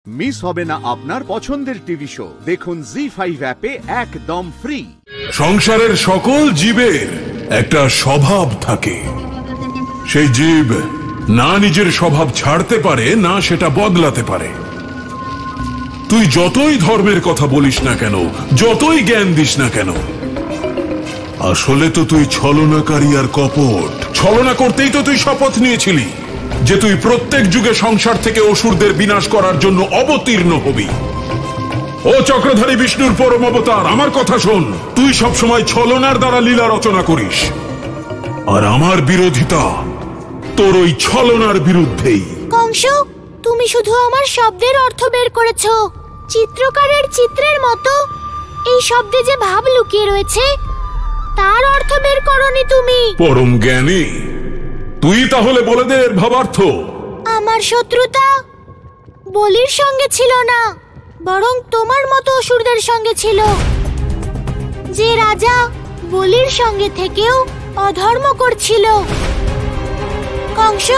Miss হবে না আপনার পছন্দের টিভি শো। দেখুন জি5 অ্যাপে একদম ফ্রি। সংসারের সকল জীবের একটা স্বভাব থাকে, সেই জীব না নিজের স্বভাব ছাড়তে পারে না সেটা বদলাতে পারে। তুই যতই ধর্মের কথা বলিস না কেন, যতই জ্ঞান দিস না কেন, আসলে তো তুই ছলনাকারী আর কপট। ছলনা করতেই তো তুই শপথ নিয়েছিলি যে তুই প্রত্যেক যুগে সংসার থেকে অসুরদের বিনাশ করার জন্য অবতীর্ণ হবি। ও চক্রধারী বিষ্ণুর পরম অবতার, আমার কথা শোন। তুই সবসময় ছলনার দ্বারা লীলা রচনা করিস, আর আমার বিরোধিতা তোর ওই ছলনার বিরুদ্ধেই। কংস, তুমি শুধু আমার শব্দের অর্থ বের করেছো। চিত্রকারের চিত্রের মতো এই শব্দে যে ভাব লুকিয়ে রয়েছে তার অর্থ বের করনি তুমি। পরম জ্ঞানী, তুই তাহলে বলে দে এর ভাবার্থ। আমার শত্রুতা বলির সঙ্গে ছিল না, বরং তোমার মতো অসুরদের সঙ্গে ছিল, যে রাজা বলির সঙ্গে থেকেও অধর্ম করছিল। কংস,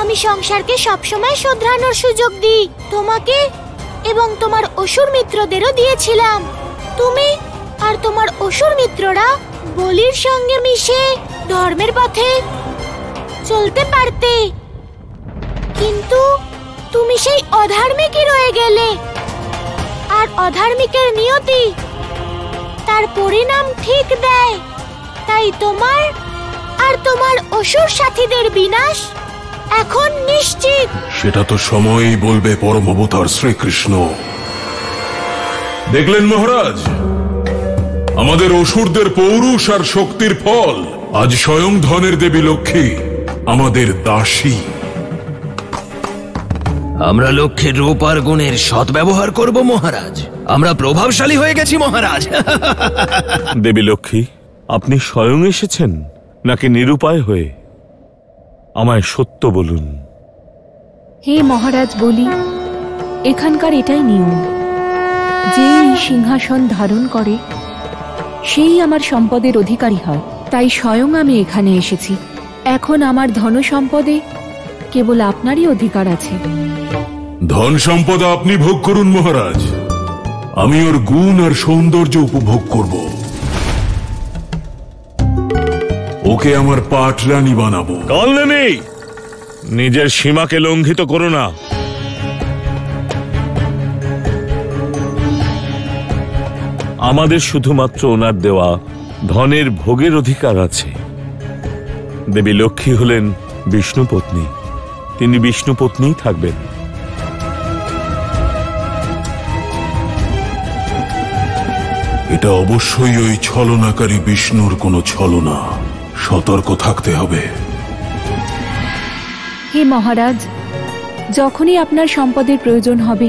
আমি সংসারকে সবসময় শোধরানোর সুযোগ দিই, তোমাকে এবং তোমার অসুর মিত্রদেরও দিয়েছিলাম। তুমি আর তোমার অসুর মিত্ররা বলির সঙ্গে মিশে ধর্মের পথে চলতে পারতে, কিন্তু তুমি সেই অধার্মিকই রয়ে গেলে। আর অধার্মিকের নিয়তি তার পরিণাম ঠিক দেয়। তাই তোমার আর তোমার অসুর সাথীদের বিনাশ এখন নিশ্চিত। সেটা তো সময়ই বলবে পরম অবতার শ্রীকৃষ্ণ। দেখলেন মহারাজ, আমাদের অসুরদের পৌরুষ আর শক্তির ফল আজ স্বয়ং ধনের দেবী লক্ষ্মী আমাদের দাসী। আমরা লক্ষ্মীর রূপ আর গুণের সৎ ব্যবহার করব মহারাজ। আমরা প্রভাবশালী হয়ে গেছি মহারাজ। দেবী লক্ষ্মী, আপনি স্বয়ং এসেছেন নাকি নিরুপায় হয়ে? আমায় সত্য বলুন। হে মহারাজ, বলি, এখানকার এটাই নিয়ম, যে এই সিংহাসন ধারণ করে সেই আমার সম্পদের অধিকারী হয়। তাই স্বয়ং আমি এখানে এসেছি। এখন আমার ধন সম্পদে কেবল আপনারই অধিকার আছে। ধন সম্পদ আপনি ভোগ করুন মহারাজ, আমি ওর গুণ আর সৌন্দর্য উপভোগ করব। ওকে আমার পাটরানী বানাবো। কালনেমি, নিজের সীমাকে লঙ্ঘিত করো না। আমাদের শুধুমাত্র ওনার দেওয়া ধনের ভোগের অধিকার আছে। দেবী লক্ষ্মী হলেন বিষ্ণু পত্নী, তিনি বিষ্ণু পত্নীই থাকবেন। এটা অবশ্যই ওই ছলনাকারী বিষ্ণুর কোনো ছলনা। সতর্ক থাকতে হবে। হে মহারাজ, যখনই আপনার সম্পদের প্রয়োজন হবে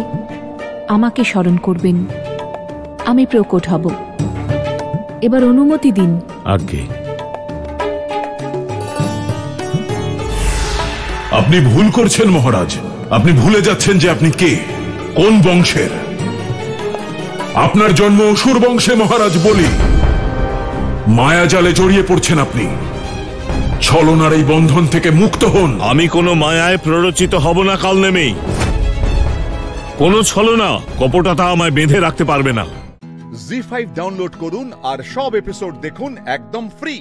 আমাকে স্মরণ করবেন, আমি প্রকট হব। এবার অনুমতি দিন। আজ্ঞে। আপনি ভুল করছেন মহারাজ। আপনি ভুলে যাচ্ছেন যে আপনি কে, কোন বংশের। আপনার জন্ম অসুর বংশে মহারাজ বলি। মায়াজালে জড়িয়ে পড়ছেন আপনি। ছলনার এই বন্ধন থেকে মুক্ত হন। আমি কোনো মায়ায় প্ররোচিত হব না কালনেমি। কোনো ছলনা কপটতা আমায় বেঁধে রাখতে পারবে না। জি5 ডাউনলোড করুন আর সব এপিসোড দেখুন একদম ফ্রি।